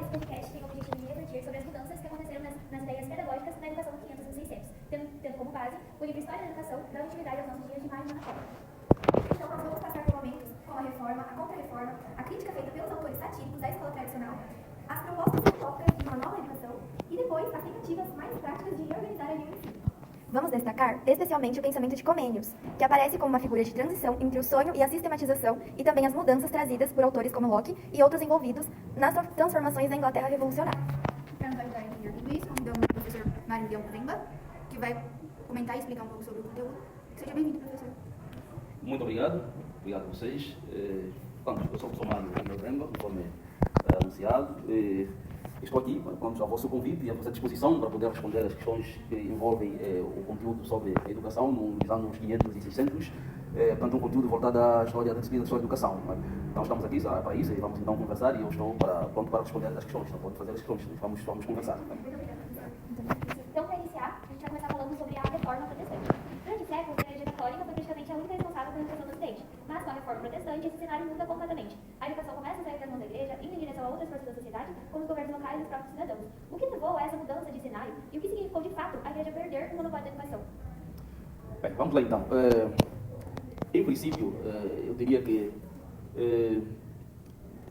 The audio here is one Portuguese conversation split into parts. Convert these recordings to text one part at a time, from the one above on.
esse podcast tem o objetivo de refletir sobre as mudanças que aconteceram nas ideias pedagógicas na educação do 500 e 600, tendo como base o livro História da Educação, dando utilidade aos nossos dias de Mário Monaco. Então, nós vamos passar por momentos como a reforma, a contra-reforma, a crítica feita pelos autores satíricos da escola tradicional, as propostas utópicas de uma nova educação e depois as tentativas mais práticas de reorganizar a linha de ensino. Vamos destacar especialmente o pensamento de Comênios, que aparece como uma figura de transição entre o sonho e a sistematização, e também as mudanças trazidas por autores como Locke e outros envolvidos nas transformações da Inglaterra revolucionária. Para nos ajudar a entender tudo isso, convidamos o professor Mário Leão Tremba, que vai comentar e explicar um pouco sobre o conteúdo. Seja bem-vindo, professor. Muito obrigado a vocês. Eu sou o professor Mário Leão Tremba, conforme anunciado. Estou aqui a vosso convite e à vossa disposição para poder responder às questões que envolvem o conteúdo sobre a educação nos anos 500 e 600, portanto um conteúdo voltado à história da disciplina de História da Educação. Então estamos aqui para isso e vamos então conversar e eu estou pronto para responder às questões, não pode fazer as questões, vamos conversar. Muito obrigada, professor. Então, para iniciar, a gente vai começar falando sobre a reforma protestante. Durante séculos, a Igreja Católica foi praticamente a única responsável pela educação do Ocidente, mas com a reforma protestante, esse cenário muda completamente. A educação começa a sair das mãos da Igreja, indo em direção a outras forças da sociedade, como os governos locais e os próprios cidadãos. O que levou a essa mudança de cenário e o que significou, de fato, a Igreja perder o monopólio da educação? Bem, vamos lá então. Em princípio, eu diria que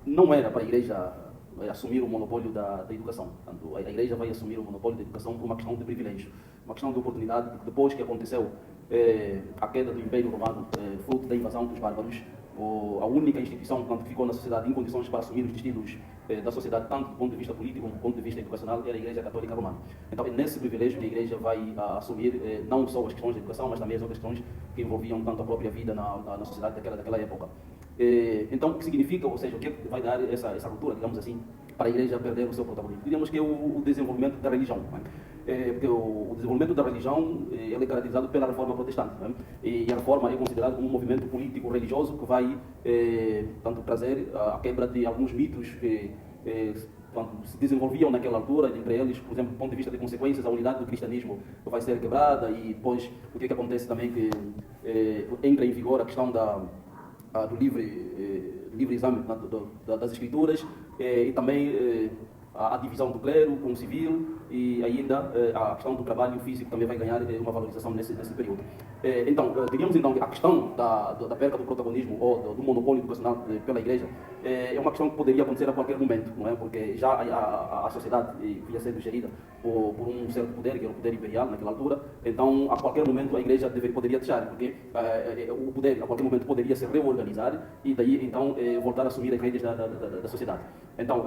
não era para a Igreja assumir o monopólio da educação. Portanto, a Igreja vai assumir o monopólio da educação por uma questão de privilégio, uma questão de oportunidade, porque depois que aconteceu a queda do Império Romano, fruto da invasão dos bárbaros, a única instituição que ficou na sociedade em condições para assumir os destinos da sociedade, tanto do ponto de vista político como do ponto de vista educacional, era a Igreja Católica Romana. Então é nesse privilégio que a Igreja vai assumir não só as questões da educação, mas também as outras questões que envolviam tanto a própria vida na sociedade daquela época. Então, o que significa, ou seja, o que vai dar essa ruptura, digamos assim, para a Igreja perder o seu protagonismo? Diríamos que é o desenvolvimento da religião. Porque o desenvolvimento da religião ele é caracterizado pela reforma protestante. E a reforma é considerada como um movimento político-religioso que vai tanto trazer a quebra de alguns mitos que se desenvolviam naquela altura, entre eles, por exemplo, do ponto de vista de consequências, a unidade do cristianismo vai ser quebrada e depois o que acontece também que entra em vigor a questão do livre exame das escrituras e também a divisão do clero com o civil e ainda a questão do trabalho físico também vai ganhar uma valorização nesse período. Então, diríamos então que a questão da perda do protagonismo ou do monopólio educacional pela Igreja é uma questão que poderia acontecer a qualquer momento, não é? Porque já a sociedade vinha sendo gerida por um certo poder, que era o poder imperial naquela altura, então a qualquer momento a Igreja poderia deixar, porque o poder a qualquer momento poderia se reorganizar e daí então voltar a assumir as rédeas da sociedade. Então,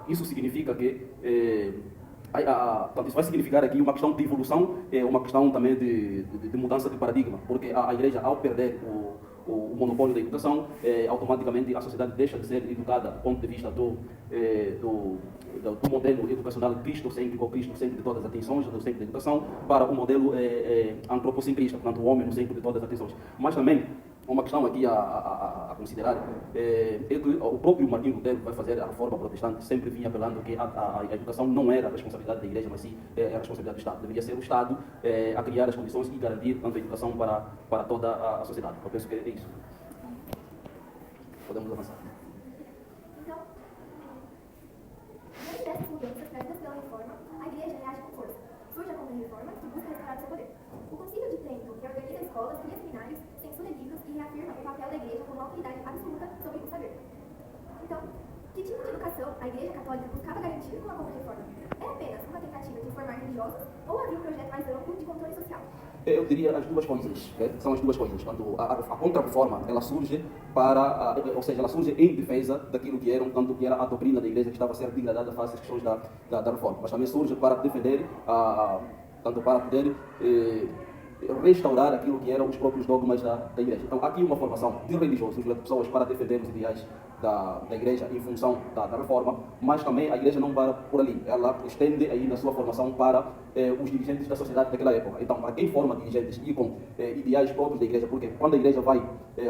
isso significa que isso vai significar aqui uma questão de evolução, uma questão também de mudança de paradigma, porque a Igreja, ao perder o monopólio da educação, automaticamente a sociedade deixa de ser educada do ponto de vista do modelo educacional cristocêntrico ou cristocêntrico de todas as atenções, do centro da educação, para o modelo antropocentrista, portanto, o homem no centro de todas as atenções. Mas também, uma questão aqui a considerar é que o próprio Martinho Lutero vai fazer a reforma protestante, sempre vinha apelando que a educação não era a responsabilidade da Igreja, mas sim a responsabilidade do Estado. Deveria ser o Estado a criar as condições e garantir tanto a educação para toda a sociedade. Eu penso que é isso. Podemos avançar. Então, diante dessas mudanças trazidas pela reforma, a Igreja reage com força. Surge a Contra-Reforma, que busca restaurar seu poder. O Concílio de Trento reorganiza escolas, cria seminários, censura livros e reafirma o papel da Igreja como autoridade absoluta sobre o saber. Então, que tipo de educação a Igreja Católica buscava garantir com a Contra-Reforma? Era apenas uma tentativa de formar religiosos ou havia um projeto mais amplo de controle social? Eu diria as duas coisas, são as duas coisas. Quando a Contra-Reforma ela surge ou seja, ela surge em defesa daquilo que era a doutrina da Igreja que estava a ser degradada face às questões da reforma, mas também surge para defender tanto para poder restaurar aquilo que eram os próprios dogmas da Igreja. Então, há aqui uma formação de religiosos, de pessoas para defender os ideais da Igreja em função da reforma, mas também a Igreja não para por ali. Ela estende aí na sua formação para os dirigentes da sociedade daquela época. Então, para quem forma dirigentes e com ideais próprios da Igreja, porque quando a Igreja vai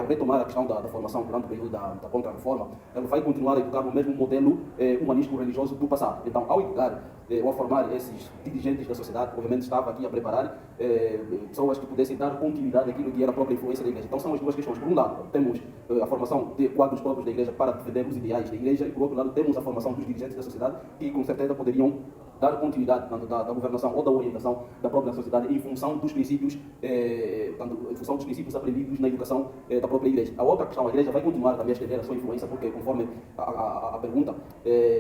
retomar a questão da formação durante o período da Contra-Reforma, ela vai continuar a educar no mesmo modelo humanístico religioso do passado. Então, ao educar ou a formar esses dirigentes da sociedade, obviamente estava aqui a preparar pessoas que pudessem dar continuidade àquilo que era a própria influência da igreja. Então são as duas questões. Por um lado, temos a formação de quadros próprios da igreja para defender os ideais da igreja, e por outro lado, temos a formação dos dirigentes da sociedade que com certeza poderiam dar continuidade tanto da governação ou da orientação da própria sociedade em função dos princípios, em função dos princípios aprendidos na educação da própria igreja. A outra questão, a igreja vai continuar também a estender a sua influência, porque conforme a pergunta,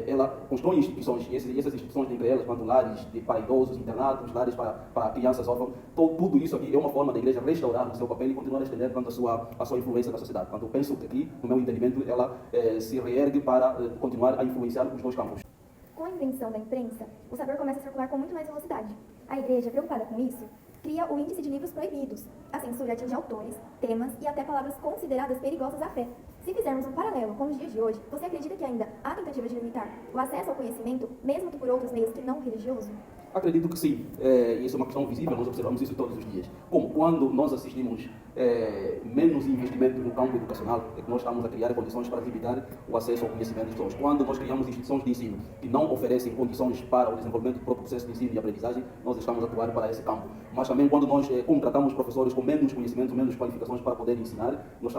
ela constrói instituições, e essas instituições, entre elas, quanto lares para idosos, internatos, lares para crianças órfãs, tudo isso aqui é uma forma da igreja restaurar o seu papel e continuar a estender tanto a sua influência na sociedade. Portanto, eu penso que aqui, no meu entendimento, ela se reergue para continuar a influenciar os dois campos. Com a invenção da imprensa, o saber começa a circular com muito mais velocidade. A igreja, preocupada com isso, cria o índice de livros proibidos. A censura atinge autores, temas e até palavras consideradas perigosas à fé. Se fizermos um paralelo com os dias de hoje, você acredita que ainda há tentativa de limitar o acesso ao conhecimento, mesmo que por outros meios que não o religioso? Acredito que sim. Isso é uma questão visível, nós observamos isso todos os dias. Como quando nós assistimos menos investimento no campo educacional, é que nós estamos a criar condições para limitar o acesso ao conhecimento das pessoas. Quando nós criamos instituições de ensino que não oferecem condições para o desenvolvimento do próprio processo de ensino e aprendizagem, nós estamos a atuar para esse campo. Mas também quando nós contratamos professores com menos conhecimentos, menos qualificações para poder ensinar, nós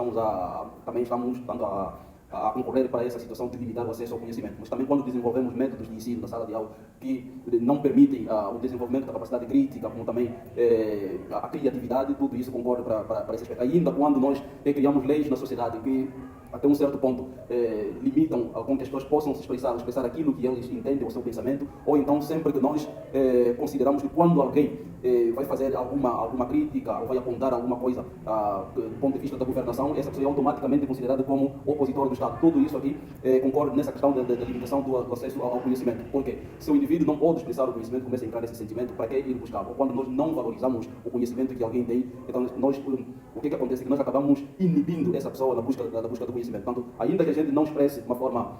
também estamos dando a concorrer para essa situação de limitar o acesso ao conhecimento. Mas também quando desenvolvemos métodos de ensino na sala de aula que não permitem o desenvolvimento da capacidade crítica, como também a criatividade, tudo isso concorre para esse aspecto. Ainda quando nós criamos leis na sociedade que até um certo ponto limitam com que as pessoas possam se expressar aquilo que eles entendem, o seu pensamento, ou então sempre que nós consideramos que quando alguém vai fazer alguma crítica ou vai apontar alguma coisa do ponto de vista da governação, essa pessoa é automaticamente considerada como opositor do Estado. Tudo isso aqui concorre nessa questão da limitação do acesso ao conhecimento. Porque se o indivíduo não pode expressar o conhecimento, começa a entrar esse sentimento, para que ir buscar? Ou quando nós não valorizamos o conhecimento que alguém tem, então o que acontece é que nós acabamos inibindo essa pessoa na busca do conhecimento. Portanto, ainda que a gente não expresse de uma forma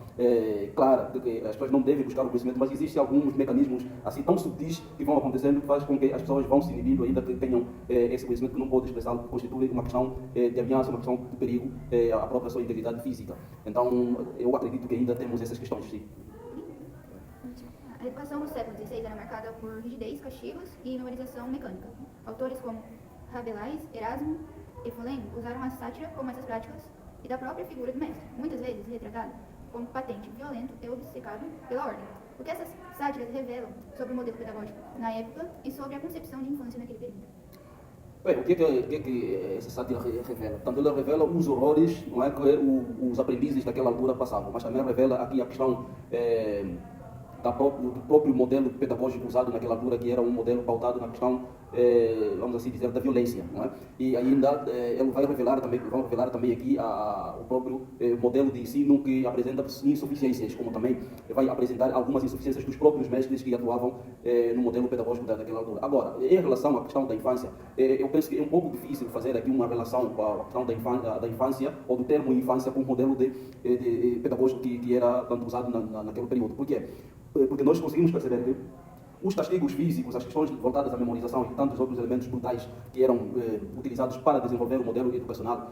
clara de que as pessoas não devem buscar o conhecimento, mas existem alguns mecanismos assim tão sutis que vão acontecendo que faz com que as pessoas vão se inibindo, ainda que tenham esse conhecimento que não pode expressá-lo, constitui uma questão de ameaça, uma questão de perigo à própria sua integridade física. Então, eu acredito que ainda temos essas questões, sim. A educação no século XVI era marcada por rigidez, castigos e memorização mecânica. Autores como Rabelais, Erasmo e Folengo usaram a sátira como essas práticas e da própria figura do mestre, muitas vezes retratado como patente, violento e obcecado pela ordem. O que essas sátiras revelam sobre o modelo pedagógico na época e sobre a concepção de infância naquele período? Bem, o que essa sátira revela? Portanto, ela revela os horrores, não é, que os aprendizes daquela altura passavam, mas também revela aqui a questão do próprio modelo pedagógico usado naquela altura, que era um modelo pautado na questão, vamos assim dizer, da violência, não é? E ainda ele vai revelar também aqui o próprio modelo de ensino que apresenta insuficiências, como também vai apresentar algumas insuficiências dos próprios mestres que atuavam no modelo pedagógico daquela altura. Agora, em relação à questão da infância, eu penso que é um pouco difícil fazer aqui uma relação com a questão da infância, ou do termo infância, com o modelo pedagógico que era tanto usado naquele período. Por quê? Porque nós conseguimos perceber que os castigos físicos, as questões voltadas à memorização e tantos outros elementos brutais que eram utilizados para desenvolver o modelo educacional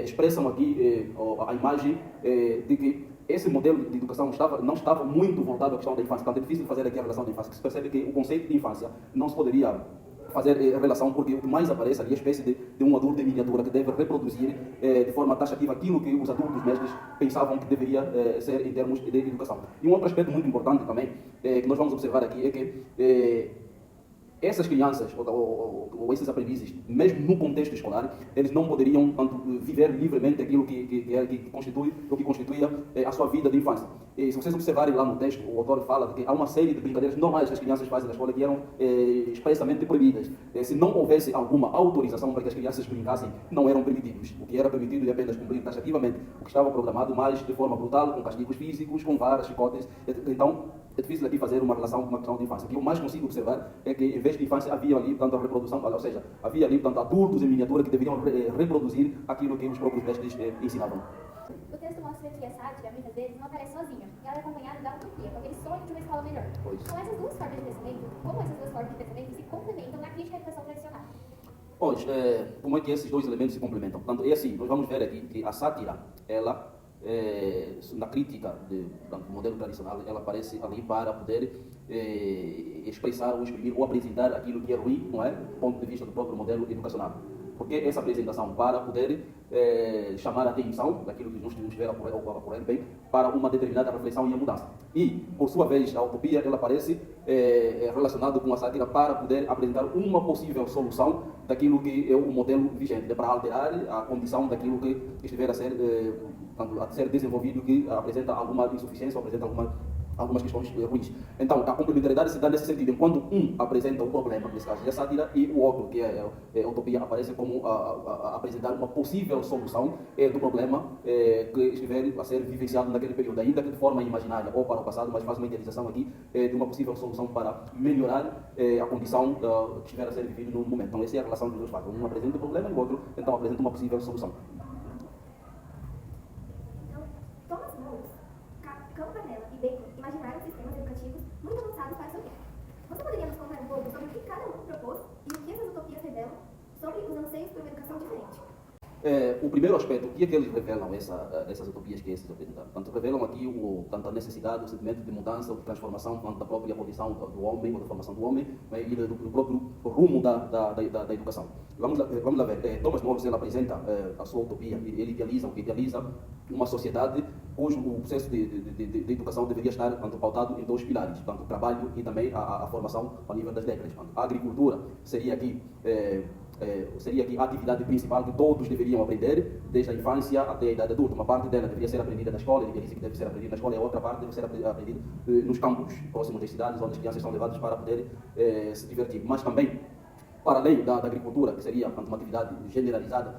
expressam aqui a imagem de que esse modelo de educação não estava muito voltado à questão da infância. Portanto, é difícil fazer aqui a relação da infância, que se percebe que o conceito de infância não se poderia fazer relação, porque o que mais aparece ali é a espécie de um adulto em miniatura que deve reproduzir de forma taxativa aquilo que os adultos mestres pensavam que deveria ser em termos de educação. E um outro aspecto muito importante também, que nós vamos observar aqui, é que essas crianças ou esses aprendizes, mesmo no contexto escolar, eles não poderiam tanto viver livremente aquilo que constituía a sua vida de infância. E se vocês observarem lá no texto, o autor fala de que há uma série de brincadeiras normais que as crianças fazem na escola que eram expressamente proibidas. Se não houvesse alguma autorização para que as crianças brincassem, não eram permitidos. O que era permitido é apenas cumprir taxativamente o que estava programado, mas de forma brutal, com castigos físicos, com varas, chicotes. Então, é difícil aqui fazer uma relação com uma questão de infância. O que eu mais consigo observar é que, em vez de infância, havia ali, portanto, a reprodução, ou seja, havia ali, portanto, adultos em miniatura que deveriam reproduzir aquilo que os próprios mestres ensinavam. O texto mostra que a sátira, muitas vezes, não aparece sozinha. Ela é acompanhada da utopia, com aquele sonho de uma escola melhor. Pois. Com essas duas formas de pensamento, como essas duas formas de pensamento se complementam na crítica à educação tradicional? Pois, como é que esses dois elementos se complementam? Portanto, é assim, nós vamos ver aqui que a sátira, ela na crítica do modelo tradicional, ela aparece ali para poder expressar ou exprimir ou apresentar aquilo que é ruim, não é? Do ponto de vista do próprio modelo educacional. Porque essa apresentação para poder chamar a atenção daquilo que nos estiver a ocorrer bem para uma determinada reflexão e a mudança. E, por sua vez, a utopia ela aparece relacionada com a sátira para poder apresentar uma possível solução daquilo que é o modelo vigente, para alterar a condição daquilo que estiver a ser desenvolvido, que apresenta alguma insuficiência ou apresenta algumas questões ruins. Então, a complementariedade se dá nesse sentido, enquanto um apresenta o problema, nesse caso é a sátira, e o outro, que é a utopia, aparece como apresentar uma possível solução do problema que estiver a ser vivenciado naquele período, ainda que de forma imaginária ou para o passado, mas faz uma idealização aqui de uma possível solução para melhorar a condição que estiver a ser vivido no momento. Então, essa é a relação dos dois fatos. Um apresenta o problema e o outro, então, apresenta uma possível solução. Então, Thomas More, Campanella e Bacon imaginaram sistemas educativos muito avançados para o seu tempo. Você poderia nos contar um pouco sobre o que cada um propôs e o que essas utopias revelam sobre os anseios por uma educação diferente? O primeiro aspecto, o que é que eles revelam, essas utopias que esses apresentaram? Tanto revelam aqui tanto a necessidade, o sentimento de mudança, de transformação, tanto da própria condição do homem, ou da formação do homem, e do próprio rumo da educação. Vamos lá ver. Thomas More ele apresenta a sua utopia, ele idealiza uma sociedade cujo o processo de educação deveria estar pautado em dois pilares, tanto o trabalho e também a formação ao nível das décadas. A agricultura seria aqui a atividade principal que todos deveriam aprender, desde a infância até a idade adulta. Uma parte dela deveria ser aprendida na escola, ele diz que deve ser aprendida na escola, e a outra parte deve ser aprendida nos campos próximos das cidades, onde as crianças são levadas para poder se divertir. Mas também, para além da agricultura, que seria uma atividade generalizada,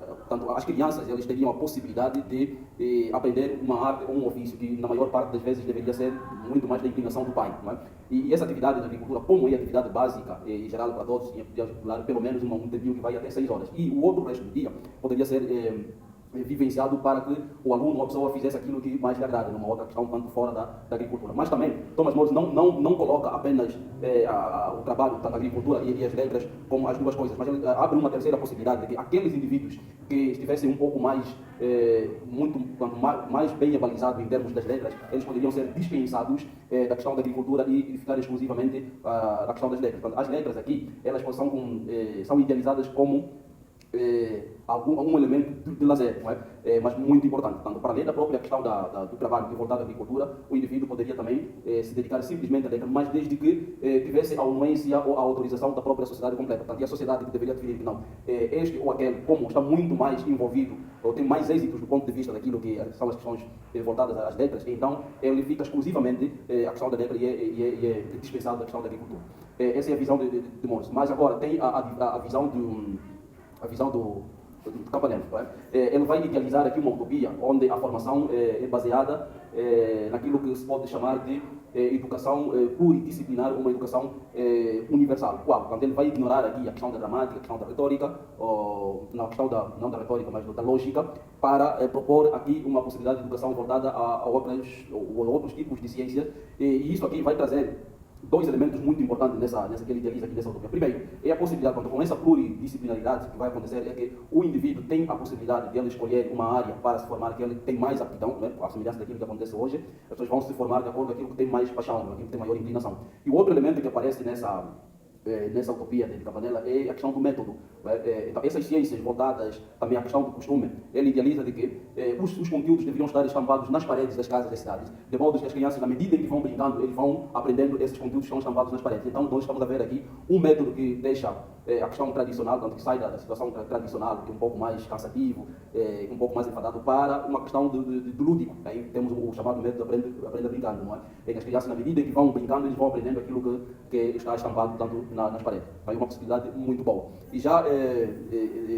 portanto, as crianças elas teriam a possibilidade de aprender uma arte ou um ofício que, na maior parte das vezes, deveria ser muito mais da inclinação do pai. Não é? E essa atividade da agricultura, como é atividade básica e geral para todos, podia durar pelo menos um tempinho que vai até 6 horas. E o outro resto do dia poderia ser vivenciado para que o aluno ou a pessoa fizesse aquilo que mais lhe agrada, numa outra questão, tanto fora da agricultura. Mas também, Thomas More não coloca apenas o trabalho da agricultura e as letras como as duas coisas, mas ele abre uma terceira possibilidade, de que aqueles indivíduos que estivessem um pouco mais mais bem avalizados em termos das letras, eles poderiam ser dispensados da questão da agricultura e ficar exclusivamente da questão das letras. Portanto, as letras aqui, elas são idealizadas como algum elemento de lazer, não é? Mas muito importante. Portanto, para além da própria questão do trabalho que voltado à agricultura, o indivíduo poderia também se dedicar simplesmente à letra, mas desde que tivesse a anuência ou a autorização da própria sociedade completa. Portanto, e a sociedade que deveria definir que não, este ou aquele, como está muito mais envolvido, ou tem mais êxitos do ponto de vista daquilo que são as questões voltadas às letras, então ele fica exclusivamente a questão da letra e é dispensado da questão da agricultura. Essa é a visão de Morse. Mas agora tem a visão do Campanella. Ele vai idealizar aqui uma utopia onde a formação é baseada naquilo que se pode chamar de educação pluridisciplinar, uma educação universal. Qual? Quando ele vai ignorar aqui a questão da gramática, a questão da retórica, não a questão não da retórica, mas da lógica, para propor aqui uma possibilidade de educação voltada a outros tipos de ciências, e isso aqui vai trazer dois elementos muito importantes nessa que ele idealiza aqui nessa utopia. Primeiro, é a possibilidade, com essa pluridisciplinaridade que vai acontecer, é que o indivíduo tem a possibilidade de ele escolher uma área para se formar que ele tem mais aptidão, né? A semelhança daquilo que acontece hoje, as pessoas vão se formar de acordo com aquilo que tem mais paixão, aquilo que tem maior inclinação. E o outro elemento que aparece nessa utopia de Campanella é a questão do método. Então, essas ciências voltadas também à questão do costume, ele idealiza de que os conteúdos deveriam estar estampados nas paredes das casas das cidades, de modo que as crianças, na medida em que vão brincando, eles vão aprendendo esses conteúdos que estão estampados nas paredes. Então, nós estamos a ver aqui um método que deixa a questão tradicional, tanto que sai da situação tradicional, que é um pouco mais cansativo, um pouco mais enfadado, para uma questão do lúdico. Aí temos o chamado método aprenda brincando, não é? Em que as crianças, na medida em que vão brincando, eles vão aprendendo aquilo que está estampado tanto nas paredes. Aí uma possibilidade muito boa. E já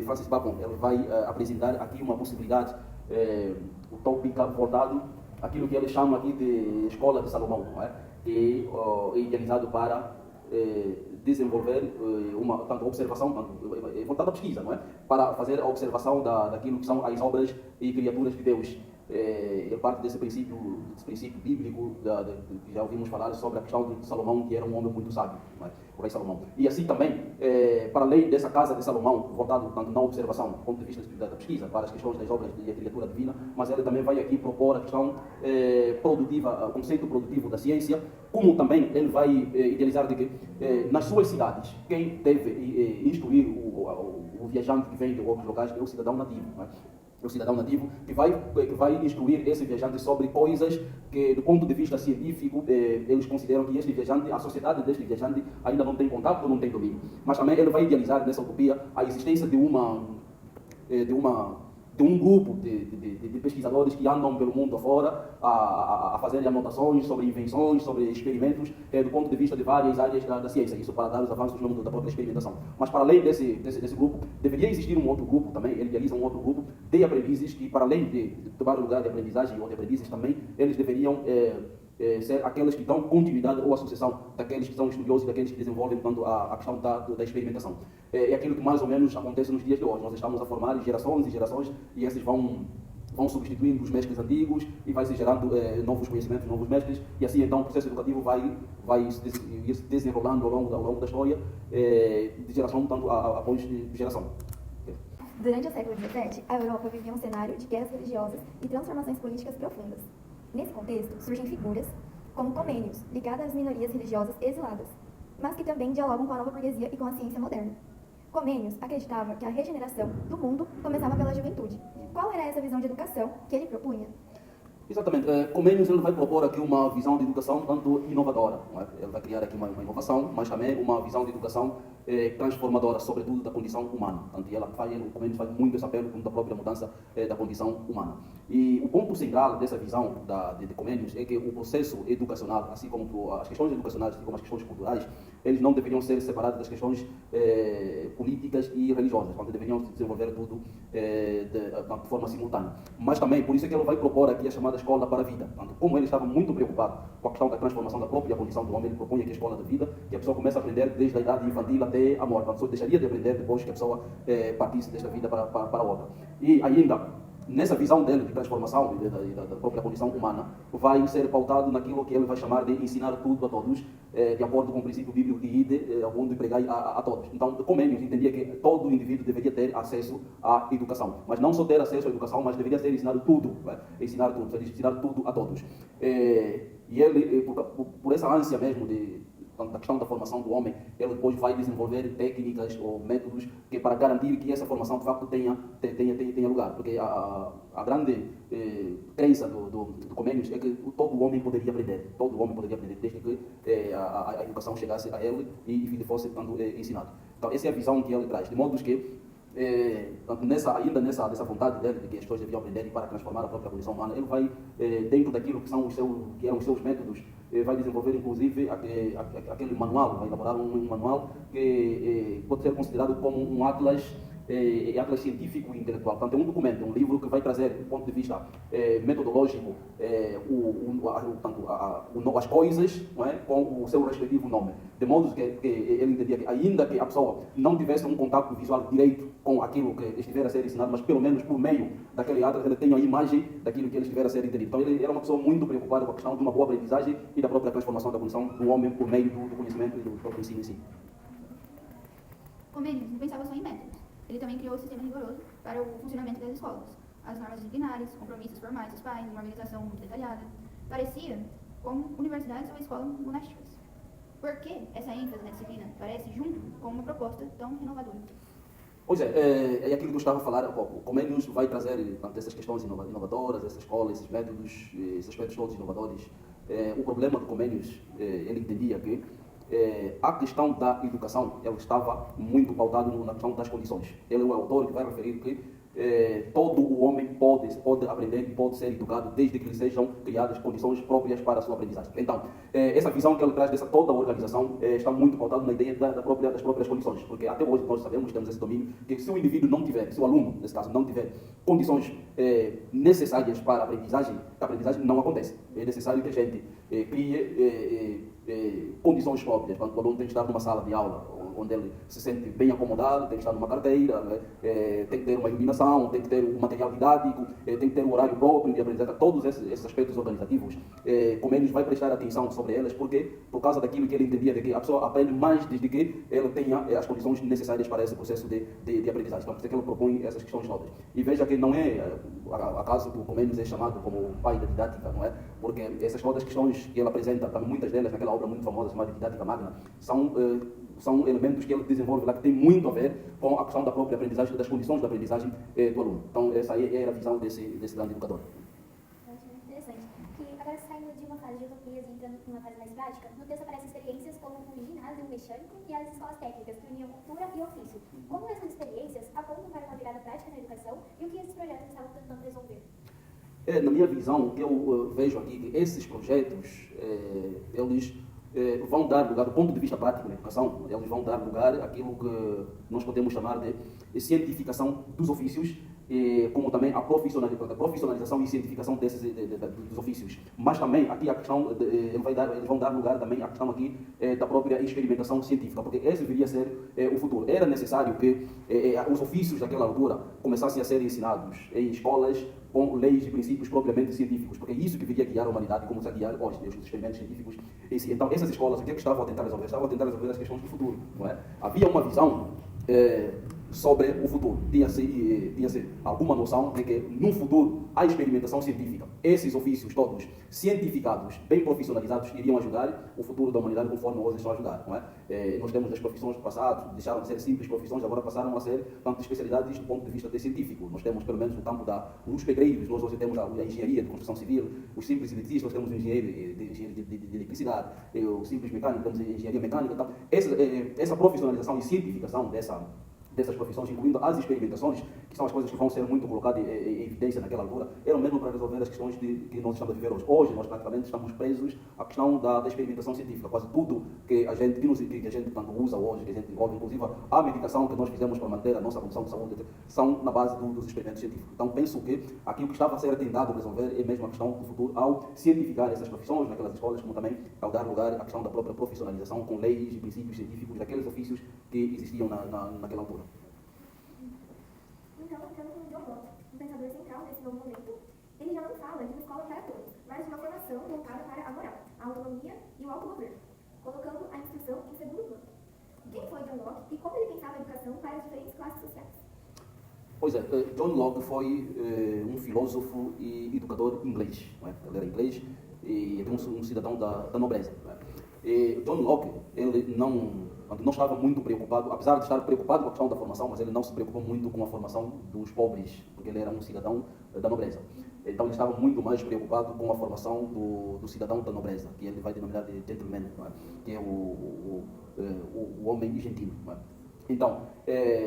Francis Bacon, ele vai apresentar aqui uma possibilidade utópica voltado àquilo que ele chama aqui de escola de Salomão, não é? E idealizado para desenvolver tanto observação, voltada à pesquisa, não é? Para fazer a observação daquilo que são as obras e criaturas de Deus. Ele parte desse princípio bíblico, que já ouvimos falar sobre a questão de Salomão, que era um homem muito sábio, não é? O rei Salomão. E assim também, para além dessa casa de Salomão, voltado tanto na observação, do ponto de vista da pesquisa, para as questões das obras de literatura divina, mas ele também vai aqui propor a questão produtiva, o conceito produtivo da ciência, como também ele vai idealizar de que nas suas cidades, quem deve instruir o viajante que vem de outros locais é o cidadão nativo, não é? O cidadão nativo que vai instruir esse viajante sobre coisas que, do ponto de vista científico, eles consideram que este viajante, a sociedade deste viajante ainda não tem contato, não tem domínio. Mas também ele vai idealizar nessa utopia a existência de um grupo de pesquisadores que andam pelo mundo afora a fazerem anotações sobre invenções, sobre experimentos, do ponto de vista de várias áreas da ciência, isso para dar os avanços no mundo da própria experimentação. Mas para além desse grupo, deveria existir um outro grupo também, ele idealiza um outro grupo de aprendizes que, para além de tomar o lugar de aprendizagem ou de aprendizes também, eles deveriam ser aqueles que dão continuidade ou associação daqueles que são estudiosos e daqueles que desenvolvem, portanto, a questão da experimentação. É aquilo que mais ou menos acontece nos dias de hoje. Nós estamos a formar gerações e gerações e esses vão substituindo os mestres antigos e vai se gerando novos conhecimentos, novos mestres, e assim então o processo educativo vai se desenrolando ao longo da história, de geração tanto após geração. Durante o século XVII, a Europa vivia um cenário de guerras religiosas e transformações políticas profundas. Nesse contexto, surgem figuras como comênios, ligadas às minorias religiosas exiladas, mas que também dialogam com a nova burguesia e com a ciência moderna. Comênios acreditava que a regeneração do mundo começava pela juventude. Qual era essa visão de educação que ele propunha? Exatamente. Comênios ele vai propor aqui uma visão de educação tanto inovadora, não é? Ele vai criar aqui uma inovação, mas também uma visão de educação transformadora, sobretudo da condição humana. Portanto, o Comênios faz muito esse apelo da própria mudança da condição humana. E o ponto central dessa visão de Comênios é que o processo educacional, assim como as questões educacionais, assim como as questões culturais, eles não deveriam ser separados das questões políticas e religiosas, portanto, deveriam se desenvolver tudo de forma simultânea. Mas também, por isso é que ele vai propor aqui a chamada escola para a vida. Portanto, como ele estava muito preocupado com a questão da transformação da própria condição do homem, ele propõe aqui a escola da vida, que a pessoa começa a aprender desde a idade infantil até a morte. A pessoa deixaria de aprender depois que a pessoa partisse desta vida para outra. E ainda, nessa visão dele de transformação da própria condição humana, vai ser pautado naquilo que ele vai chamar de ensinar tudo a todos, de acordo com o princípio bíblico de ide, ao mundo e pregai a todos. Então, Comênios entendia que todo indivíduo deveria ter acesso à educação, mas não só ter acesso à educação, mas deveria ser ensinado tudo, ensinar tudo a todos. E ele, por essa ânsia mesmo da questão da formação do homem, ele depois vai desenvolver técnicas ou métodos que para garantir que essa formação de facto tenha lugar, porque a grande crença do Comênios é que todo homem poderia aprender, desde que a educação chegasse a ele e lhe fosse ensinado. Então essa é a visão que ele traz, de modo que ainda nessa vontade dele de que as pessoas deviam aprender e para transformar a própria condição humana, ele vai, dentro daquilo que eram os seus métodos, vai desenvolver inclusive aquele manual, vai elaborar um manual que pode ser considerado como um atlas científico e intelectual. Portanto, é um documento, um livro que vai trazer, do ponto de vista metodológico, as coisas, não é? Com o seu respectivo nome. De modo que ele entendia que, ainda que a pessoa não tivesse um contato visual direito com aquilo que estiver a ser ensinado, mas pelo menos por meio daquele atlas, ele tenha a imagem daquilo que ele estiver a ser entendido. Então, ele era uma pessoa muito preocupada com a questão de uma boa aprendizagem e da própria transformação da condição do homem por meio do conhecimento e do próprio ensino em si. Comênios não pensava só em métodos. Ele também criou o sistema rigoroso para o funcionamento das escolas, as normas disciplinares, compromissos formais dos pais, uma organização muito detalhada. Parecia como universidades ou escolas monásticas. Por que essa ênfase na disciplina parece junto com uma proposta tão renovadora? Pois é aquilo que eu estava a falar há pouco. O Comênios vai trazer essas questões inovadoras, essa escola, esses métodos, esses aspectos todos inovadores. O problema do Comênios, ele entendia que a questão da educação, ela estava muito pautada na questão das condições. Ele é o autor que vai referir que todo o homem pode aprender e pode ser educado desde que lhe sejam criadas condições próprias para a sua aprendizagem. Então, essa visão que ele traz dessa toda a organização está muito pautada na ideia das próprias condições, porque até hoje nós sabemos, temos esse domínio, que se o indivíduo não tiver, se o aluno, nesse caso, não tiver condições necessárias para a aprendizagem não acontece. É necessário que a gente crie condições próprias. Quando o aluno tem que estar numa sala de aula, onde ele se sente bem acomodado, tem que estar numa carteira, né? Tem que ter uma iluminação, tem que ter um material didático, tem que ter um horário próprio de aprendizagem, todos esses aspectos organizativos, como eles vai prestar atenção sobre elas, porque por causa daquilo que ele entendia de que a pessoa aprende mais desde que ela tenha as condições necessárias para esse processo de aprendizagem. Então, por isso é que ele propõe essas questões todas. E veja que não é acaso que o Comênios é chamado como o pai da didática, não é? Porque essas todas as questões que ele apresenta, também muitas delas naquela obra muito famosa chamada Didática Magna, são elementos que ele desenvolve lá que tem muito a ver com a questão da própria aprendizagem, das condições da aprendizagem do aluno. Então, essa aí era a visão desse grande educador. Interessante. Que agora, saindo de uma fase de utopias e entrando numa fase mais prática, no texto aparecem experiências como um ginásio mecânico e as escolas técnicas, que uniam cultura e ofício. Como essas experiências apontam para uma virada prática na educação e o que esses projetos estavam tentando resolver? Na minha visão, o que eu vejo aqui, que esses projetos, eles vão dar lugar, do ponto de vista prático na educação, eles vão dar lugar àquilo que nós podemos chamar de cientificação dos ofícios, como também a profissionalização e cientificação dos ofícios. Mas também aqui a questão, eles vão dar lugar também à questão aqui da própria experimentação científica, porque esse deveria ser o futuro. Era necessário que os ofícios daquela altura começassem a ser ensinados em escolas com leis e princípios propriamente científicos, porque é isso que viria guiar a humanidade, como está a guiar hoje, os experimentos científicos em si. Então, essas escolas, o que é que estavam a tentar resolver? Estavam a tentar resolver as questões do futuro, não é? Havia uma visão sobre o futuro. Tinha-se alguma noção de que, no futuro, a experimentação científica, esses ofícios todos cientificados, bem profissionalizados, iriam ajudar o futuro da humanidade conforme hoje estão a ajudar, não é? Nós temos as profissões do passado, deixaram de ser simples profissões, agora passaram a ser tanto especialidades do ponto de vista científico. Nós temos, pelo menos, no campo dos pedreiros, nós hoje temos a engenharia de construção civil, os simples eletricistas, nós temos engenheiro de eletricidade, o simples mecânico, temos engenharia mecânica. Então, essa profissionalização e cientificação dessas profissões, incluindo as experimentações, que são as coisas que vão ser muito colocadas em evidência naquela altura, eram mesmo para resolver as questões que nós estamos a viver hoje. Hoje, nós praticamente estamos presos à questão da experimentação científica. Quase tudo que a gente tanto usa hoje, que a gente desenvolve, inclusive a medicação que nós fizemos para manter a nossa condição de saúde, são na base dos experimentos científicos. Então, penso que aquilo que estava a ser tentado resolver é mesmo a questão do futuro, ao cientificar essas profissões naquelas escolas, como também ao dar lugar à questão da própria profissionalização com leis e princípios científicos daqueles ofícios que existiam naquela altura. Então, entrando com John Locke, um pensador central nesse novo momento, ele já não fala de uma escola para todos, mas de uma formação voltada para a moral, a autonomia e o autogoverno, colocando a instrução em segundo plano. Quem foi John Locke e como ele pensava a educação para as diferentes classes sociais? Pois é, John Locke foi um filósofo e educador inglês, não é? Ele era inglês e um cidadão da nobreza. Não é? E John Locke, ele não estava muito preocupado, apesar de estar preocupado com a questão da formação, mas ele não se preocupou muito com a formação dos pobres, porque ele era um cidadão da nobreza. Então ele estava muito mais preocupado com a formação do cidadão da nobreza, que ele vai denominar de gentleman, não é? Que é o homem gentil. Não é? Então,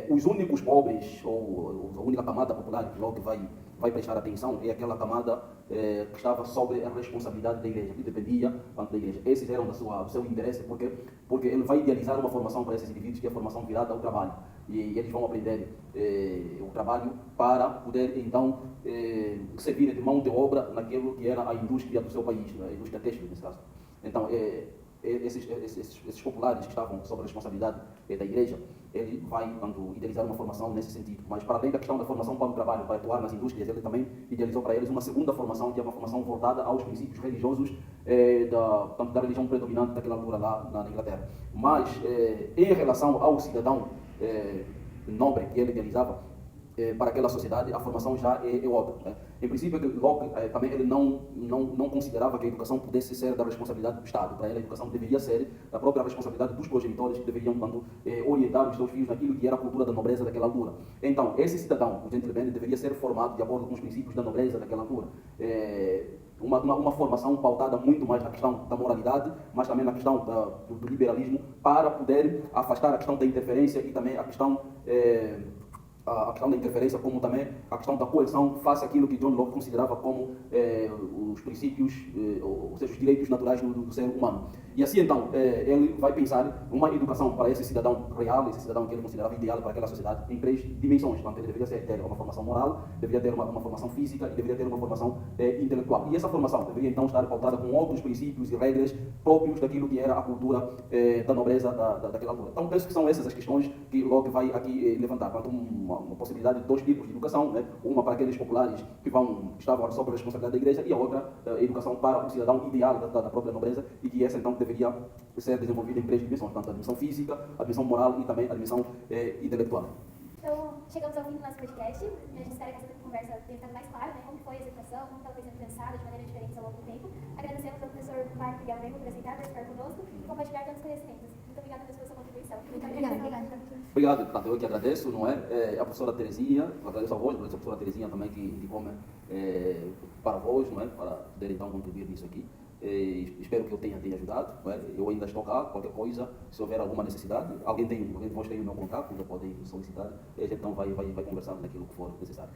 os únicos pobres, ou a única camada popular que Locke vai prestar atenção é aquela camada que estava sob a responsabilidade da igreja, que dependia da igreja. Esses eram do seu interesse, porque ele vai idealizar uma formação para esses indivíduos, que é a formação virada ao trabalho. E eles vão aprender o trabalho para poder, então, servir de mão de obra naquilo que era a indústria do seu país, a indústria têxtil, nesse caso. Então, esses populares que estavam sob a responsabilidade da igreja, ele vai idealizar uma formação nesse sentido. Mas para além da questão da formação para o trabalho, para atuar nas indústrias, ele também idealizou para eles uma segunda formação, que é uma formação voltada aos princípios religiosos tanto da religião predominante daquela altura lá na Inglaterra. Mas em relação ao cidadão nobre que ele idealizava, para aquela sociedade, a formação já é outra. Né? Em princípio, Locke também ele não considerava que a educação pudesse ser da responsabilidade do Estado. Para ele, a educação deveria ser da própria responsabilidade dos progenitores, que deveriam orientar os seus filhos naquilo que era a cultura da nobreza daquela altura. Então, esse cidadão, o gentleman, deveria ser formado de acordo com os princípios da nobreza daquela altura. Uma formação pautada muito mais na questão da moralidade, mas também na questão do liberalismo, para poder afastar a questão da interferência e também a questão da interferência, como também a questão da coerção face àquilo que John Locke considerava como os princípios, ou seja, os direitos naturais do ser humano. E assim então, ele vai pensar uma educação para esse cidadão real, esse cidadão que ele considerava ideal para aquela sociedade, em 3 dimensões. Portanto, ele deveria ter uma formação moral, deveria ter uma formação física e deveria ter uma formação intelectual. E essa formação deveria então estar pautada com outros princípios e regras próprios daquilo que era a cultura da nobreza daquela altura. Então, penso que são essas as questões que Locke vai aqui levantar. Portanto, uma possibilidade de 2 tipos de educação, né? Uma para aqueles populares que estavam sob a responsabilidade da igreja e a outra, educação para o cidadão ideal da própria nobreza, e que essa então deveria ser desenvolvida em 3 dimensões, tanto a dimensão física, a dimensão moral e também a dimensão intelectual. Então, chegamos ao fim do nosso podcast. A gente espera que essa conversa tenha ficado mais clara, né? Como foi essa educação, como ela foi sendo pensada de maneira diferente ao longo do tempo. Agradecemos ao professor Marco Miguel Rego por aceitar participar conosco e compartilhar tantos conhecimentos. Muito obrigada pela sua contribuição. Muito obrigada. Obrigado, portanto, eu que agradeço, não é? A professora Terezinha, agradeço a vós, agradeço a professora Terezinha também que indicou para vós, não é? Para poder então contribuir nisso aqui. Espero que eu tenha ajudado, não é? Eu ainda estou cá, qualquer coisa, se houver alguma necessidade, alguém de vós tem o meu contato, ainda podem solicitar, e a gente então vai conversar naquilo que for necessário.